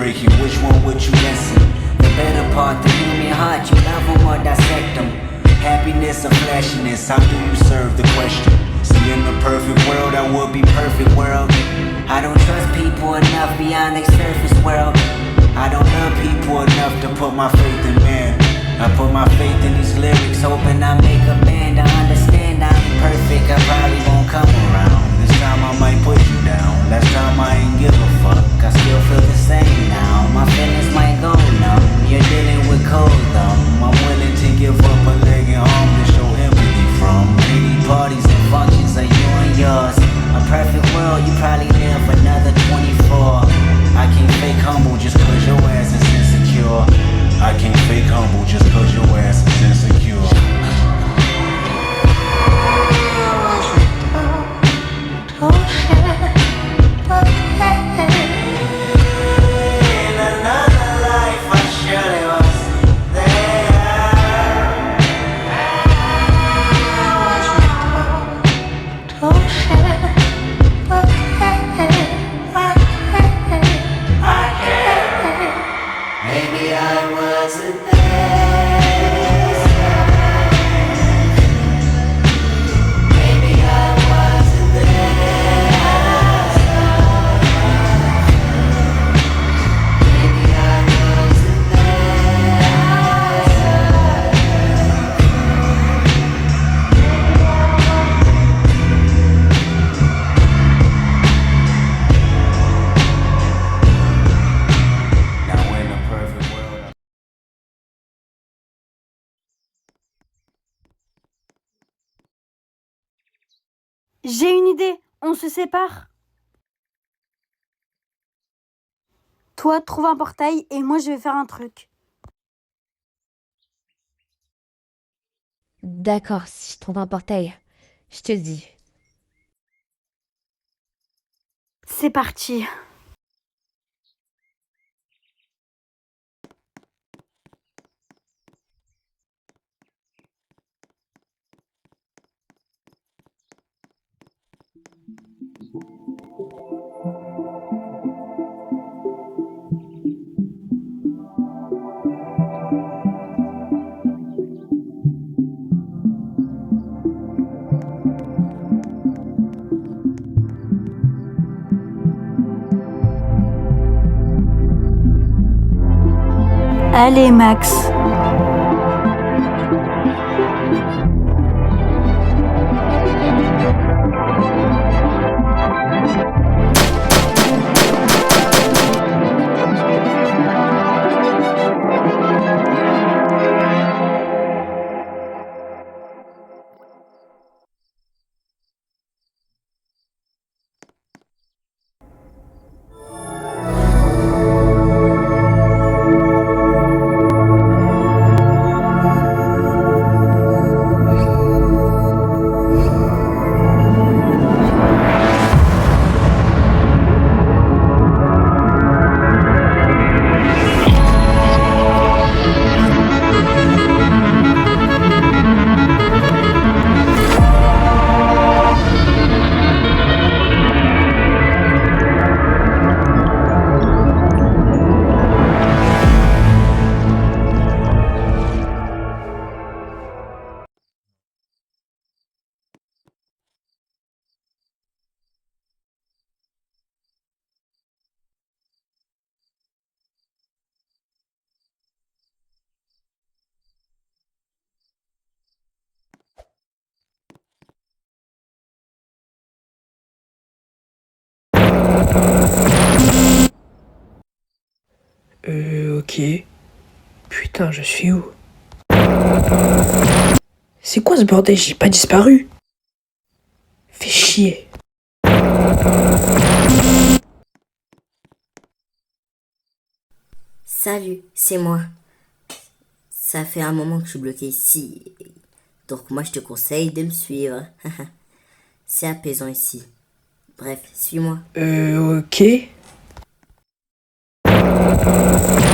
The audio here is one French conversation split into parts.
breaking, which one would you listen? The better part, the human heart, you love them or dissect them. Happiness or flashiness, how do you serve the question? See, in the perfect world, I would be perfect world. I don't trust people enough beyond their surface world. I don't love people enough to put my faith in man. I put my faith in these lyrics, hoping I make a band. I understand I ain't perfect, I probably won't come around. This time I might put you down. Last time I ain't give a fuck, I still feel the same now. My feelings might go numb, you're dealing with cold though. I'm willing to give up a leg and arm to show empathy from any parties and functions of you and yours. A perfect world, you probably live another 24. I can't fake humble just cause your ass is insecure. I can't fake humble just cause your ass is insecure. In another life I surely was maybe I wasn't there. Maybe I wasn't there. Maybe I wasn't now in a perfect world. J'ai une idée, on se sépare. Toi, trouve un portail et moi, je vais faire un truc. D'accord, si je trouve un portail, je te dis. C'est parti. Allez, Max. Ok. Putain, je suis où? C'est quoi ce bordel? J'ai pas disparu. Fais chier. Salut, c'est moi. Ça fait un moment que je suis bloqué ici. Donc moi je te conseille de me suivre. C'est apaisant ici. Bref, suis-moi. Ok.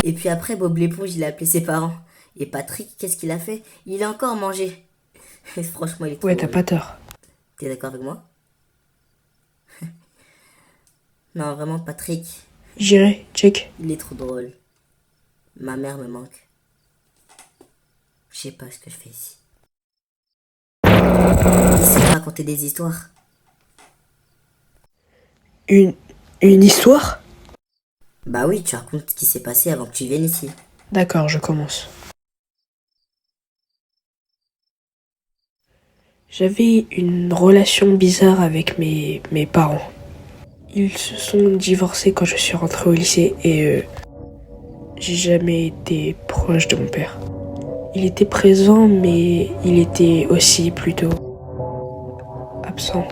Et puis après, Bob l'éponge, il a appelé ses parents. Et Patrick, qu'est-ce qu'il a fait? Il a encore mangé. Franchement, il est trop Ouais, t'as drôle. pas tort. T'es d'accord avec moi? Non, vraiment, Patrick. J'irai, check. Il est trop drôle. Ma mère me manque. Je sais pas ce que je fais ici. Ici, raconter des histoires. Une histoire? Bah oui, tu racontes ce qui s'est passé avant que tu viennes ici. D'accord, je commence. J'avais une relation bizarre avec mes parents. Ils se sont divorcés quand je suis rentré au lycée et j'ai jamais été proche de mon père. Il était présent, mais il était aussi plutôt absent.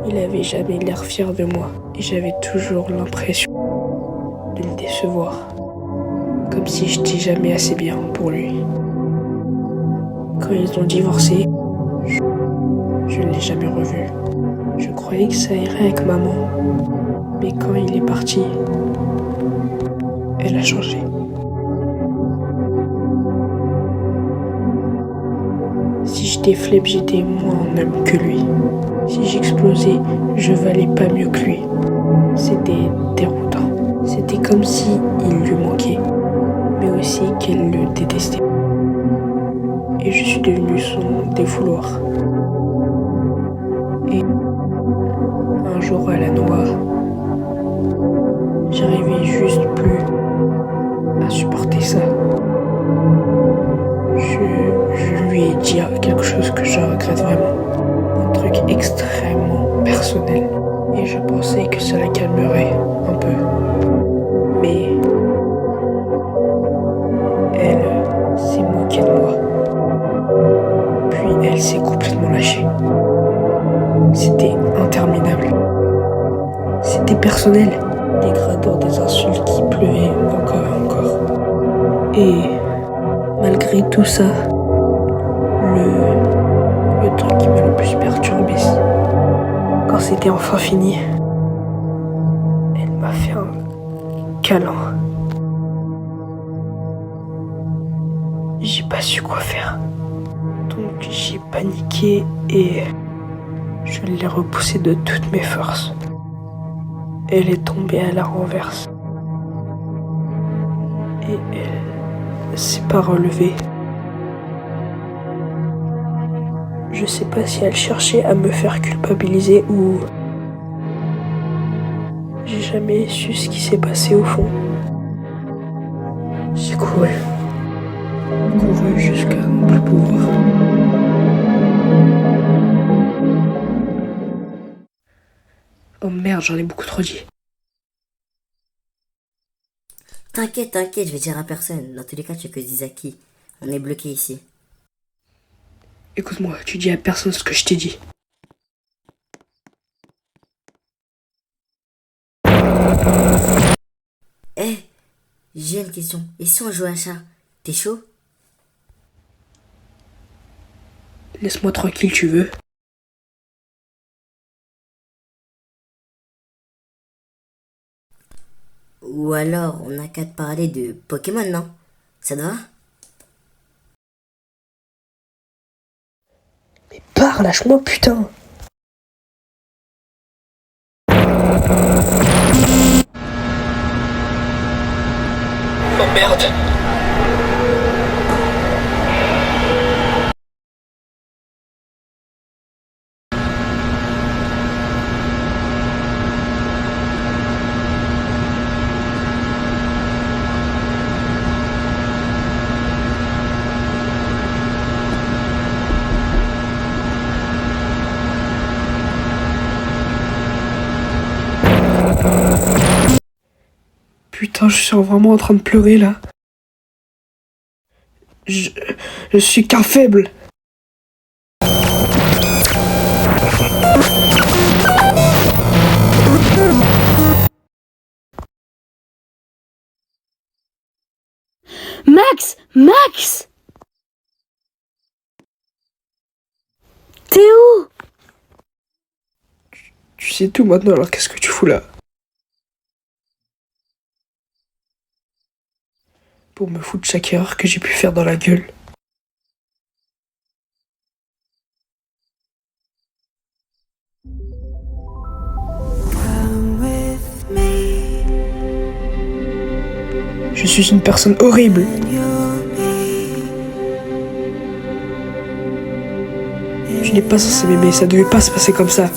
Il avait jamais l'air fier de moi et j'avais toujours l'impression de le décevoir. Comme si je n'étais jamais assez bien pour lui. Quand ils ont divorcé, je ne l'ai jamais revu. Je croyais que ça irait avec maman, mais quand il est parti, elle a changé. Si j'étais faible, j'étais moins en homme que lui. Si j'explosais, je valais pas mieux que lui. C'était déroutant. C'était comme si il lui manquait, mais aussi qu'elle le détestait. Et je suis devenu son défouloir. Et un jour à la noix, j'arrivais juste plus à supporter ça. Je lui ai dit quelque chose que je regrette vraiment. Un truc extrêmement personnel. Et je pensais que ça la calmerait un peu. Mais elle s'est moquée de moi. Puis elle s'est complètement lâchée. C'était interminable. C'était personnel. Dégradant des insultes qui pleuvaient encore et encore. Et malgré tout ça, le truc qui m'a le plus perturbé, quand c'était enfin fini, elle m'a fait un câlin. J'ai pas su quoi faire. Donc j'ai paniqué et je l'ai repoussée de toutes mes forces. Elle est tombée à la renverse. Et elle s'est pas relevée. Je sais pas si elle cherchait à me faire culpabiliser ou... J'ai jamais su ce qui s'est passé au fond. J'ai couru jusqu'à ne plus pouvoir. Oh merde, j'en ai beaucoup trop dit. T'inquiète, je vais dire à personne. Dans tous les cas, tu es que Zizaki. On est bloqué ici. Écoute-moi, tu dis à personne ce que je t'ai dit. J'ai une question. Et si on joue à chat? T'es chaud? Laisse-moi tranquille, tu veux? Ou alors, on n'a qu'à te parler de Pokémon, non? Ça te va? Mais pars, lâche-moi, putain! Oh merde! Putain, je suis vraiment en train de pleurer là. Je suis qu'un faible. Max! T'es où? Tu sais tout maintenant, alors qu'est-ce que tu fous là? Pour me foutre chaque erreur que j'ai pu faire dans la gueule. Come with me. Je suis une personne horrible. Je n'ai pas censé m'aimer, ça devait pas se passer comme ça.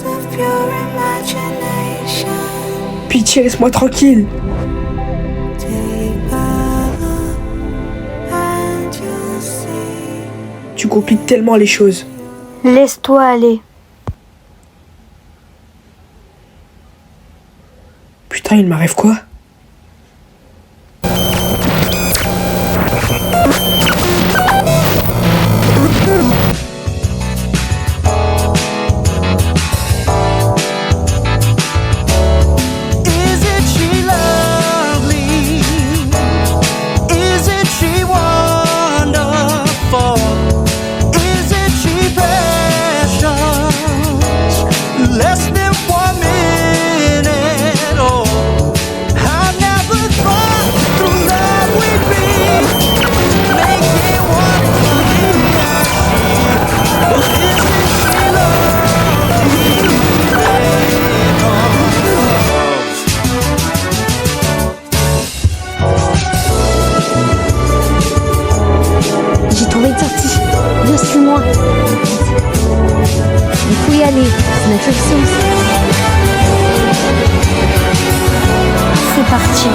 Pitié, laisse-moi tranquille. Tu compliques tellement les choses. Laisse-toi aller. Putain, il m'arrive quoi? Isn't she lovely? Isn't she wonderful? Isn't she precious? Less than 1 minute. Oh, I never thought through love we'd be making one for me and she. Well, isn't she lovely? J'ai trouvé une sortie. Viens, suis-moi. Il faut y aller. C'est notre seule chance. C'est parti.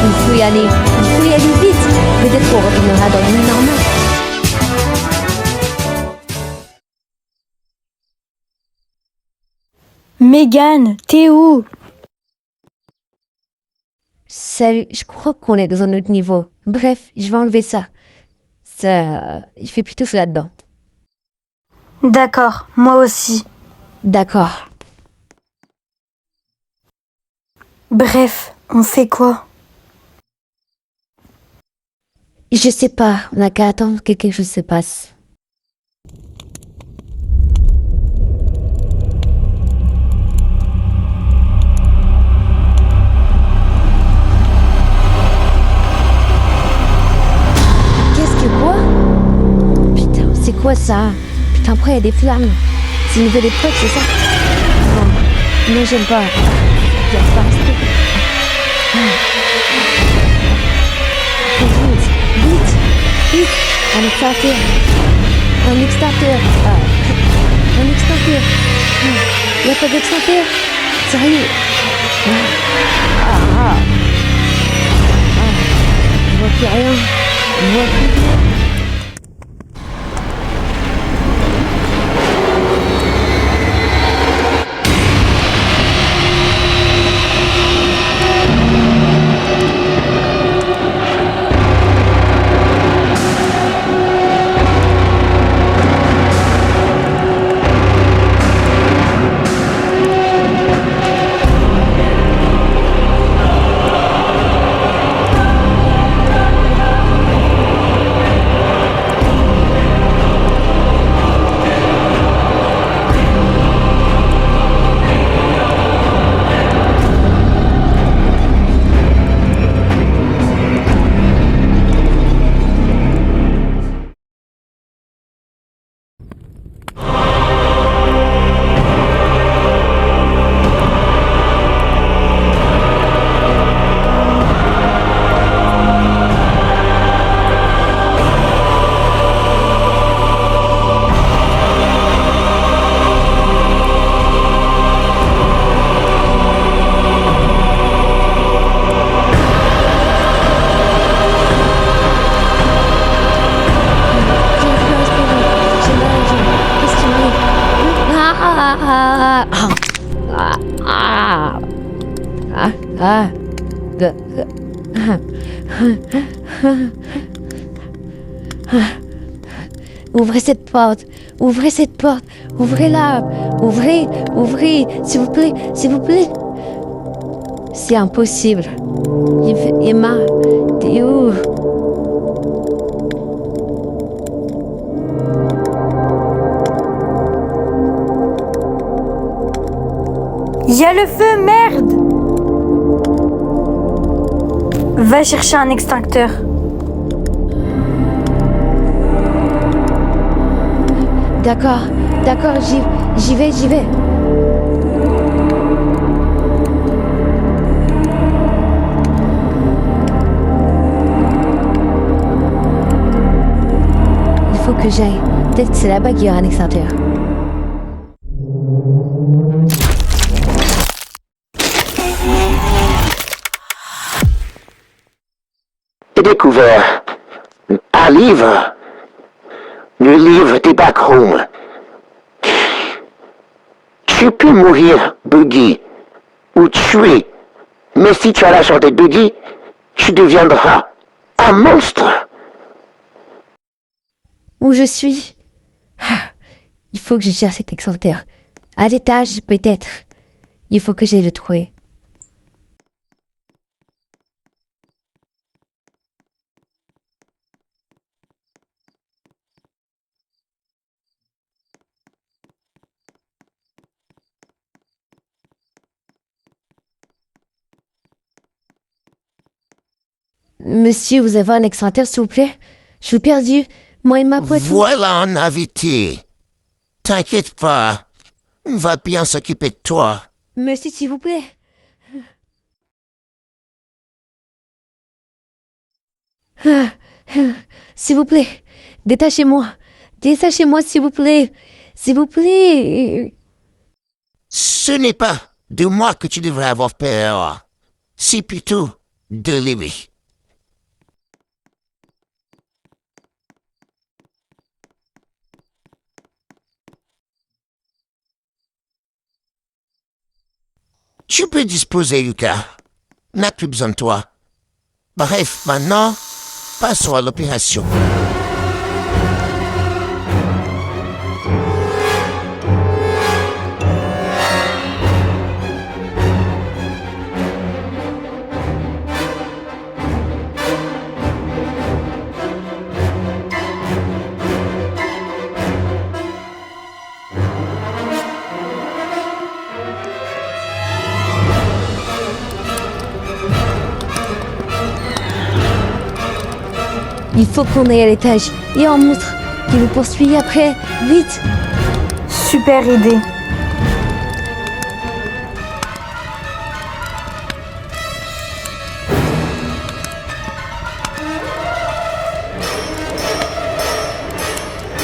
Il faut y aller. Il faut y aller vite. Peut-être qu'on retournera dans le monde normal. Megan, t'es où? Salut, je crois qu'on est dans un autre niveau. Bref, je vais enlever ça. Ça, il fait plutôt chaud là-dedans. D'accord, moi aussi. D'accord. Bref, on fait quoi? Je sais pas, on a qu'à attendre que quelque chose se passe. Qu'est-ce que quoi? Putain, c'est quoi ça? Putain, après il y a des flammes. C'est une nouvelle époque, c'est ça? Non, non, j'aime pas. Je vais pas rester. Vite, vite, vite. Un extincteur. Un extincteur. Un extincteur. Il n'y a pas d'extincteur. Sérieux. Je vois plus rien. Je vois plus rien. Ouvrez cette porte, ouvrez cette porte, ouvrez-la, ouvrez, ouvrez, s'il vous plaît, s'il vous plaît. C'est impossible. Emma, t'es où? Il y a le feu, merde! Va chercher un extincteur. D'accord, d'accord, j'y vais, j'y vais. que j'aille. Peut-être que c'est là-bas qu'il y aura un extincteur. J'ai découvert un livre, le livre des backrooms. Tu peux mourir, Buggy, ou tuer, mais si tu as l'argent de Buggy, tu deviendras un monstre. Où je suis? Il faut que je cherche cet extincteur. À l'étage, peut-être. Il faut que j'aille le trouver. Monsieur, vous avez un extincteur, s'il vous plaît? Je suis perdu. Moi et ma poitrine. Voilà un invité. T'inquiète pas, on va bien s'occuper de toi. Monsieur, s'il vous plaît. S'il vous plaît. Détachez-moi. Détachez-moi, s'il vous plaît. S'il vous plaît. Ce n'est pas de moi que tu devrais avoir peur. C'est plutôt de lui. Tu peux disposer, Lucas. On n'a plus besoin de toi. Bref, maintenant, passons à l'opération. Il faut qu'on aille à l'étage. Il y a un monstre qui nous poursuit après. Vite. Super idée.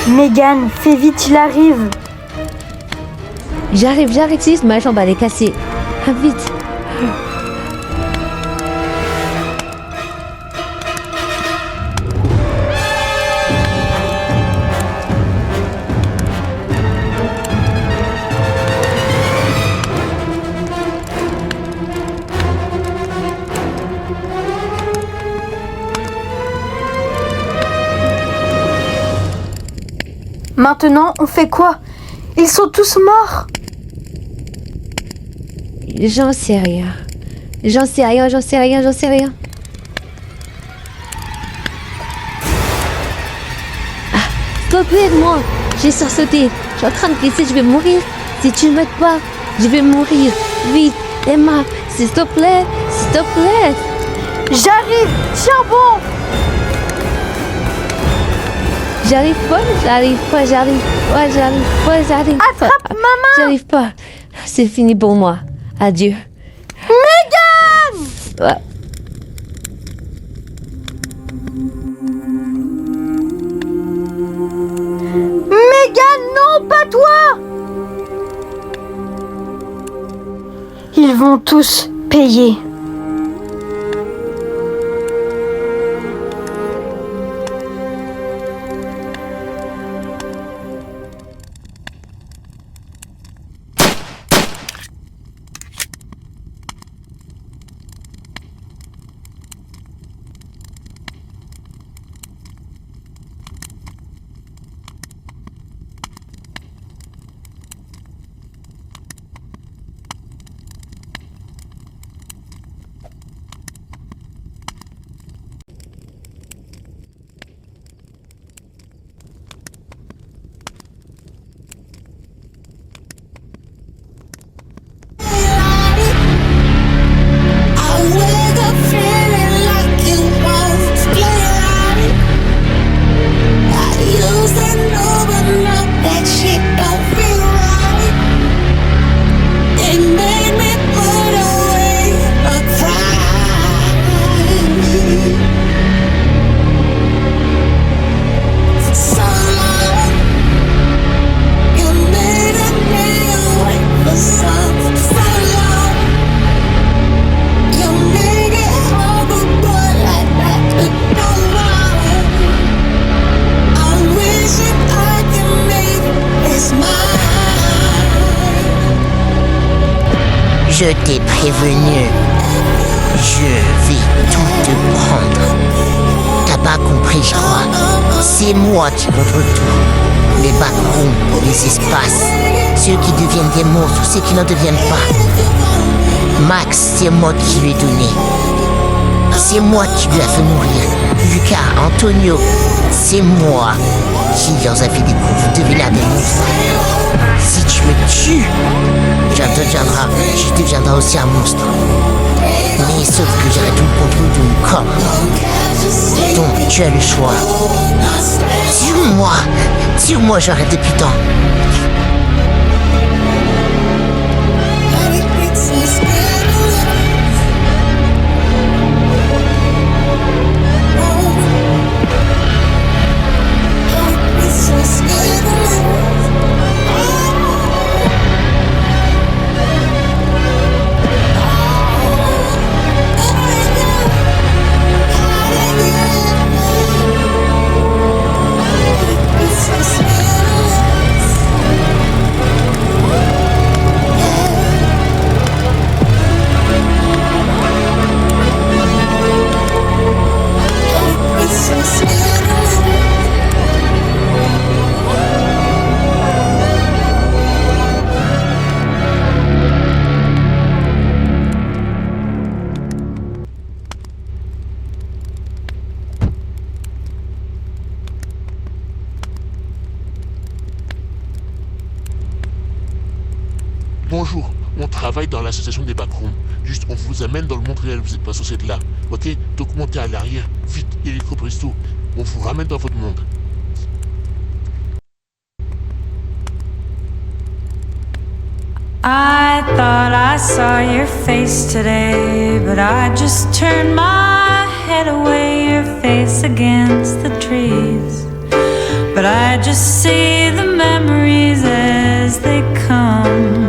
Megan, fais vite, il arrive. J'arrive, ma jambe elle est cassée. Ah, vite. Maintenant, on fait quoi? Ils sont tous morts. J'en sais rien. J'en sais rien. Ah, s'il te plaît, moi. J'ai sursauté. Je suis en train de glisser, je vais mourir. Si tu ne m'aides pas, je vais mourir. Vite, Emma, s'il te plaît. J'arrive, tiens bon. J'arrive pas. Attrape ma main. J'arrive pas. C'est fini pour moi. Adieu. Megan! Megan, non, pas toi! Ils vont tous payer. Je t'ai prévenu. Je vais tout te prendre. T'as pas compris, je crois. C'est moi qui contrôle tout. Les backrooms, les espaces, ceux qui deviennent des monstres ou ceux qui n'en deviennent pas. Max, c'est moi qui lui ai donné. C'est moi qui lui a fait mourir. Lucas, Antonio, c'est moi qui leur a fait découvrir. Vous devenez des monstres. Si tu me tues, je deviendrai aussi un monstre. Mais sauf que j'aurai tout le contrôle de mon corps. Donc tu as le choix. Tue-moi, j'arrête depuis tant. Bonjour, on travaille dans l'association des backrooms. Juste, on vous amène dans le monde réel, vous n'êtes pas censé être là. Ok? Donc montez à l'arrière, vite, hélico presto. On vous ramène dans votre monde. I thought I saw your face today, but I just turned my head away, your face against the trees. But I just see the memories as they come.